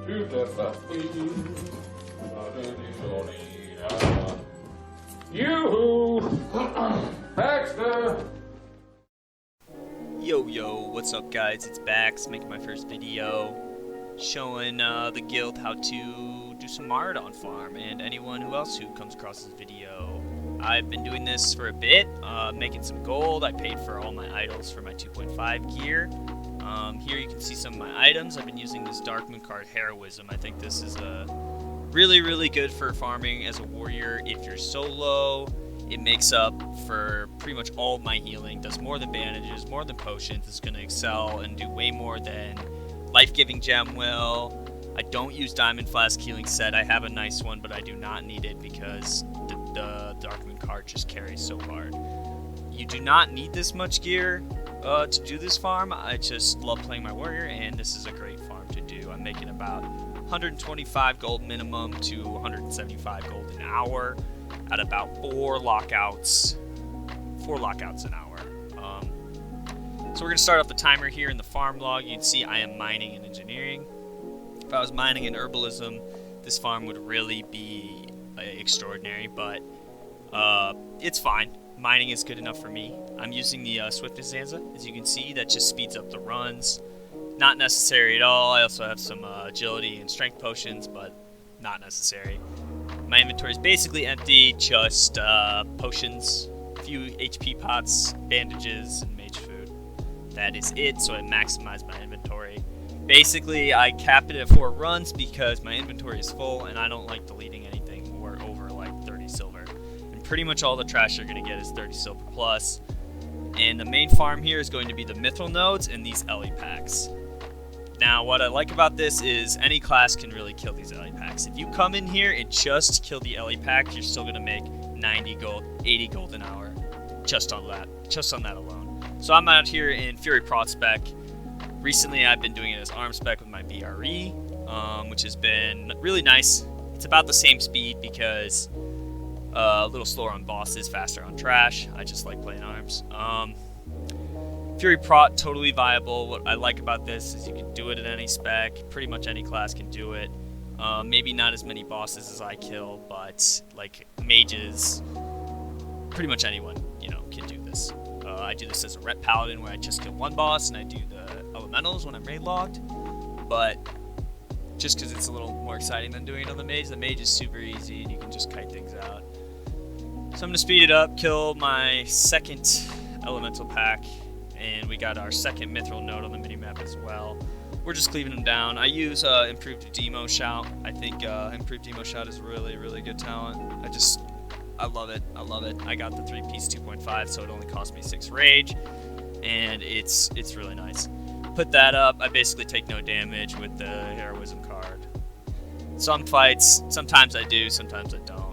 You, Baxter. Yo, what's up guys, it's Baxst, making my first video showing the guild how to do some Marathon farm, and anyone else who comes across this video. I've been doing this for a bit, making some gold. I paid for all my idols for my 2.5 gear. Here you can see some of my items. I've been using this Darkmoon card, Heroism. I think this is really good for farming as a warrior. If you're solo, it makes up for pretty much all of my healing, does more than bandages, more than potions. It's going to excel and do way more than life-giving gem will. I don't use Diamond Flask healing set. I have a nice one, but I do not need it because the Darkmoon card just carries so hard. You do not need this much gear to do this farm. I just love playing my warrior, and this is a great farm to do. I'm making about 125 gold minimum to 175 gold an hour at about 4 lockouts an hour. So we're going to start off the timer here in the farm log. You can see I am mining and engineering. If I was mining in herbalism, this farm would really be extraordinary, but it's fine. Mining is good enough for me. I'm using the Swiftness Zanza, as you can see. That just speeds up the runs. Not necessary at all. I also have some agility and strength potions, but not necessary. My inventory is basically empty, just potions, a few HP pots, bandages, and mage food. That is it, so I maximize my inventory. Basically, I cap it at 4 runs because my inventory is full, and I don't like deleting anything more over like 30 silver. And pretty much all the trash you're going to get is 30 silver plus. And the main farm here is going to be the mithril nodes and these Ellie packs. Now, what I like about this is any class can really kill these Ellie packs. If you come in here and just kill the Ellie pack, you're still going to make 90 gold, 80 gold an hour just on that alone. So I'm out here in Fury Prot spec. Recently, I've been doing it as arm spec with my BRE, which has been really nice. It's about the same speed because a little slower on bosses, faster on trash. I just like playing arms. Fury Prot, totally viable. What I like about this is you can do it at any spec. Pretty much any class can do it. Maybe not as many bosses as I kill, but like mages, pretty much anyone, can do this. I do this as a rep paladin where I just kill one boss, and I do the elementals when I'm raid logged. But just because it's a little more exciting than doing it on the mage is super easy, and you can just kite things out. So I'm going to speed it up, kill my second elemental pack, and we got our second mithril node on the minimap as well. We're just cleaving them down. I use improved demo shout. I think improved demo shout is really good talent. I love it. I got the 3-piece 2.5, so it only cost me 6 rage, and it's really nice. Put that up. I basically take no damage with the heroism card. Some fights, sometimes I do, sometimes I don't.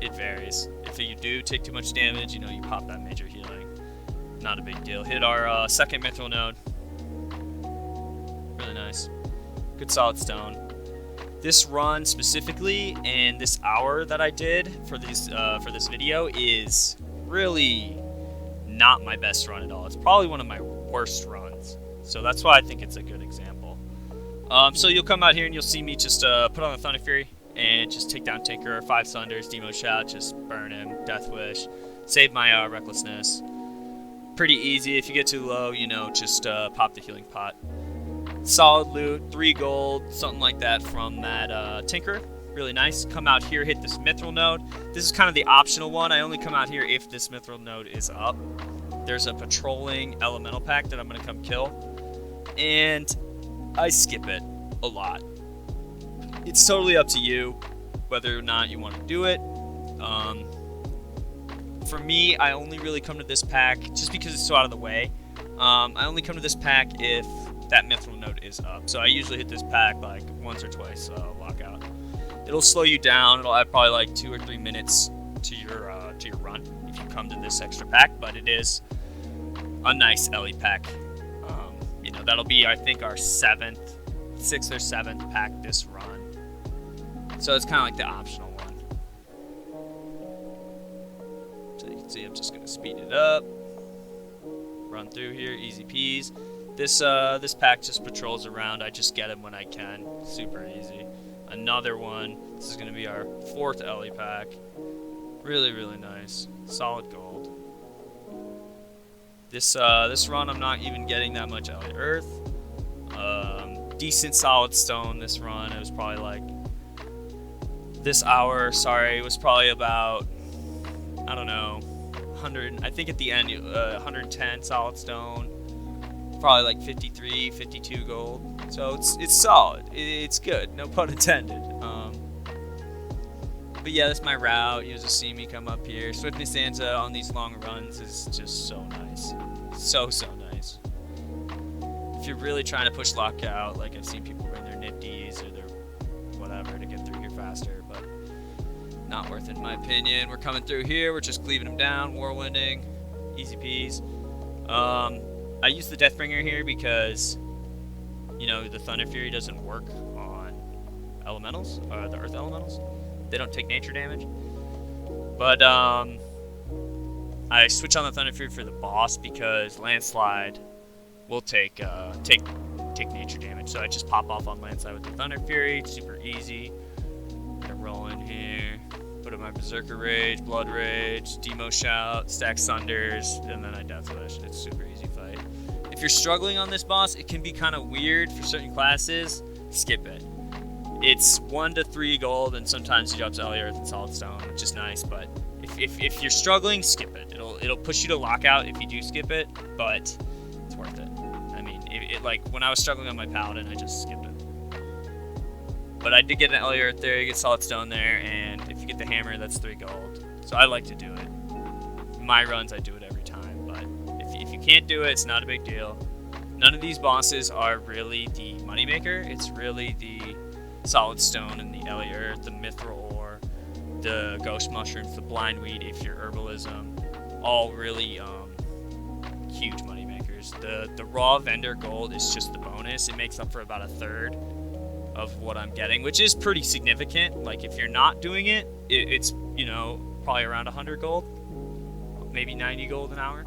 It varies. If you do take too much damage, you pop that major healing. Not a big deal. Hit our second mithril node. Really nice. Good solid stone. This run specifically and this hour that I did for this video is really not my best run at all. It's probably one of my worst runs. So that's why I think it's a good example. So you'll come out here and you'll see me just put on the Thunder Fury and just take down Tinker, 5 Thunders, Demo Shout, just burn him, Death Wish, save my Recklessness. Pretty easy. If you get too low, just pop the healing pot. Solid loot, 3 gold, something like that from that Tinker. Really nice. Come out here, hit this mithril node. This is kind of the optional one. I only come out here if this mithril node is up. There's a patrolling elemental pack that I'm going to come kill, and I skip it a lot. It's totally up to you whether or not you want to do it. For me, I only really come to this pack just because it's so out of the way. I only come to this pack if that mithril node is up. So I usually hit this pack like once or twice lockout. It'll slow you down. It'll add probably like 2 or 3 minutes to your run if you come to this extra pack, but it is a nice Ellie pack. That'll be, I think, our 6th or 7th pack this run. So it's kind of like the optional one. So you can see I'm just going to speed it up. Run through here, easy peas. This pack just patrols around. I just get him when I can. Super easy. Another one. This is gonna be our 4th Ellie pack. Really, really nice. Solid gold. This run I'm not even getting that much Ellie Earth. Decent solid stone this run. It was probably like this hour. Sorry, it was probably about, I don't know, 100. I think at the end 110 solid stone. Probably like 53, 52 gold. So it's solid. It's good. No pun intended. But yeah, that's my route. You'll just see me come up here. Swift Stanza on these long runs is just so nice. So nice. If you're really trying to push lockout, like I've seen people bring their nifties or their whatever to get through here faster, but not worth it in my opinion. We're coming through here. We're just cleaving them down, warwinding, easy peas. I use the Deathbringer here because, you know, the Thunder Fury doesn't work on elementals, the Earth elementals. They don't take nature damage. But I switch on the Thunder Fury for the boss because Landslide will take nature damage. So I just pop off on Landslide with the Thunder Fury. It's super easy. Gonna roll in here, put up my Berserker Rage, Blood Rage, Demo Shout, stack Sunders, and then I Death Wish. It's a super easy fight. If you're struggling on this boss, it can be kind of weird for certain classes. Skip it. It's 1 to 3 gold, and sometimes he drops Ellie Earth and Solid Stone, which is nice. But if you're struggling, skip it. It'll push you to lockout if you do skip it, but it's worth it. I mean, like when I was struggling on my Paladin, I just skipped it. But I did get an Ellie Earth there. You get Solid Stone there, and if you get the Hammer, that's 3 gold. So I like to do it. In my runs, I do it every time. But if you can't do it, it's not a big deal. None of these bosses are really the moneymaker. It's really the Solid Stone and the Ellie Earth, the Mithril Ore, the Ghost Mushrooms, the Blind Weed, if you're Herbalism, all really huge money makers. The raw vendor gold is just the bonus. It makes up for about 1/3 of what I'm getting, which is pretty significant. Like if you're not doing it, it's, you know, probably around 100 gold, maybe 90 gold an hour.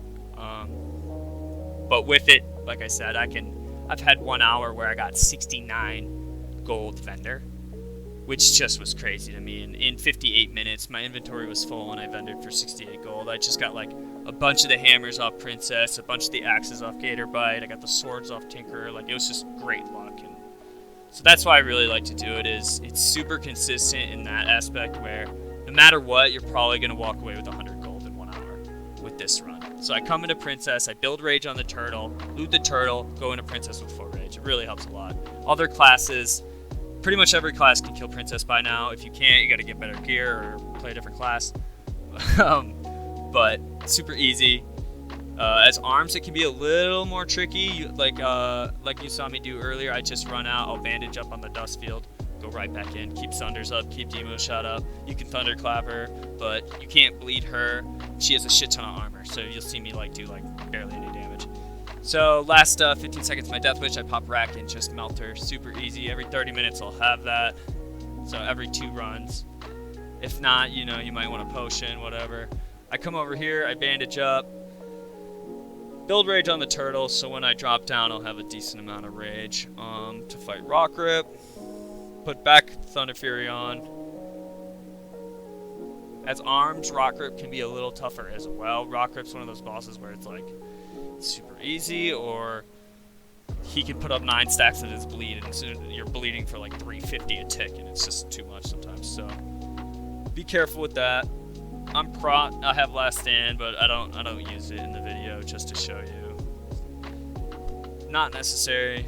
But with it, like I said, I've had 1 hour where I got 69 gold vendor, which just was crazy to me. And in 58 minutes, my inventory was full and I vendored for 68 gold. I just got like a bunch of the hammers off Princess, a bunch of the axes off Gatorbite, I got the swords off Tinkerer. Like it was just great luck. And so that's why I really like to do it. Is it's super consistent in that aspect where no matter what, you're probably going to walk away with 100 gold in 1 hour with this run. So I come into Princess, I build Rage on the Turtle, loot the Turtle, go into Princess with full Rage. It really helps a lot. Other classes, pretty much every class can kill Princess by now. If you can't, you got to get better gear or play a different class. But super easy. As arms, it can be a little more tricky. Like you saw me do earlier, I just run out, I'll bandage up on the dust field, go right back in, keep Sunders up, keep Demo Shot up. You can Thunderclap her, but you can't bleed her. She has a shit ton of armor, so you'll see me do barely any damage. So last 15 seconds, my Death Wish, I pop Rack and just melt her. Super easy. Every 30 minutes I'll have that. So every 2 runs. If not, you know, you might want a potion, whatever. I come over here, I bandage up. Build Rage on the Turtle, so when I drop down, I'll have a decent amount of Rage to fight Rock Grip. Put back Thunder Fury on. As arms, Rock Grip can be a little tougher as well. Rock Grip's one of those bosses where it's like super easy, or he can put up 9 stacks of his bleed, and so you're bleeding for like 350 a tick, and it's just too much sometimes. So be careful with that. I'm prot. I have Last Stand, but I don't use it in the video just to show you. Not necessary.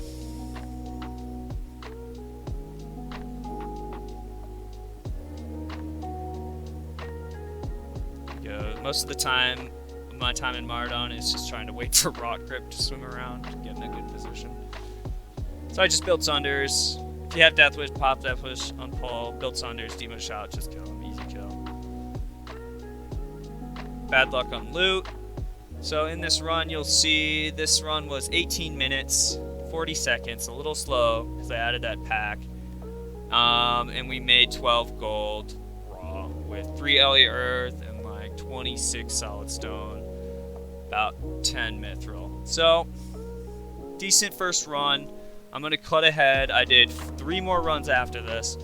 Most of the time, my time in Mardon is just trying to wait for Rock Grip to swim around and get in a good position. So I just build Sunders. If you have Death Wish, pop Death Wish on pull, build Sunders, Demo Shout, just kill him, easy kill. Bad luck on loot. So in this run, you'll see this run was 18 minutes, 40 seconds, a little slow because I added that pack. And we made 12 gold raw with 3 Ellie Earth and 26 solid stone, about 10 mithril. So decent first run. I'm going to cut ahead. I did 3 more runs after this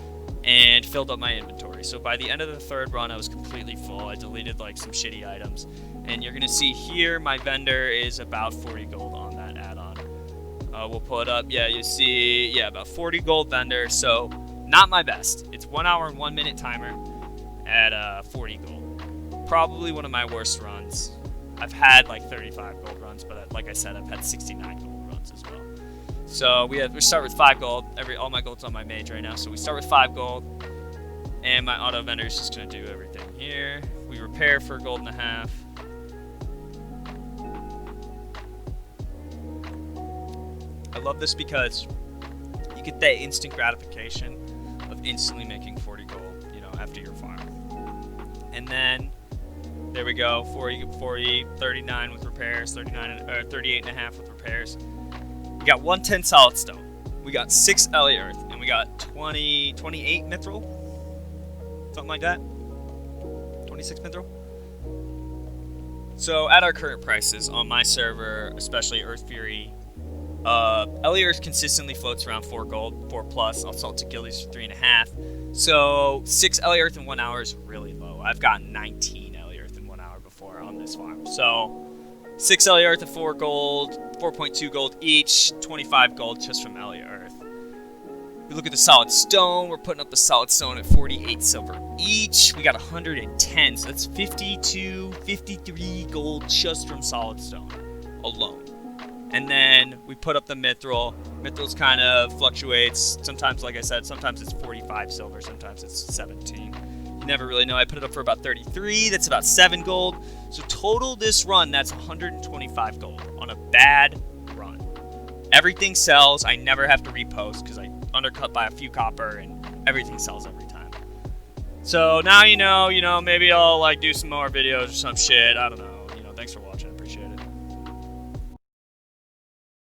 and filled up my inventory. So by the end of the 3rd run, I was completely full. I deleted like some shitty items. And you're going to see here my vendor is about 40 gold on that add-on. We'll pull it up. Yeah, you see, yeah, about 40 gold vendor. So not my best. It's 1 hour and 1 minute timer at 40 gold. Probably one of my worst runs. I've had like 35 gold runs, but like I said, I've had 69 gold runs as well. So we start with 5 gold. All my gold's on my mage right now. So we start with 5 gold, and my auto vendor is just gonna do everything here. We repair for 1.5 gold. I love this because you get that instant gratification of instantly making 40 gold, you know, after your farm. And then there we go, 40, 39 with repairs, 38.5 with repairs. We got 110 solid stone. We got 6 Ellie Earth, and we got 28 mithril, something like that. 26 mithril. So at our current prices on my server, especially Earthfury, Ellie Earth consistently floats around 4 gold, 4 plus. I'll sell it to guildies for 3.5. So 6 Ellie Earth in 1 hour is really low. I've gotten 19 Ellie Earth in 1 hour before on this farm. So 6 Ellie Earth at 4 gold, 4.2 gold each, 25 gold just from Ellie Earth. We look at the solid stone. We're putting up the solid stone at 48 silver each. We got 110, so that's 52, 53 gold just from solid stone alone. And then we put up the mithril. Mithrils kind of fluctuates. Sometimes, like I said, sometimes it's 45 silver, sometimes it's 17. You never really know. I put it up for about 33. That's about 7 gold. So total this run, that's 125 gold on a bad run. Everything sells. I never have to repost because I undercut by a few copper and everything sells every time. So now you know, maybe I'll like do some more videos or some shit. I don't know. Thanks for watching.